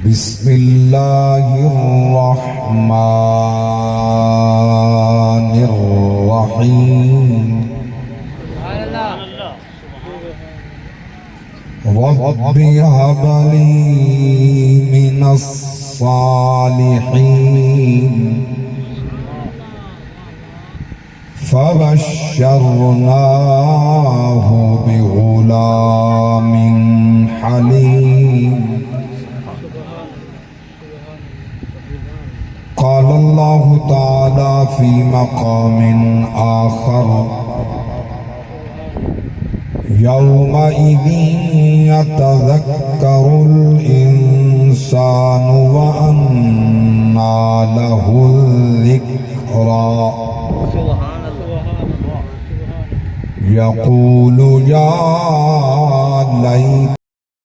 बिस्मिल्लाहिर्रहमानिर्रहीम। Rabbi hub ली मिनस्सालिहीन। फबश्शरनाहु बिगुलामिन हलीम। قال الله تعالى في مقام آخر يومئذ يتذكر الإنسان وأنى له الذكرى يقول يا ليت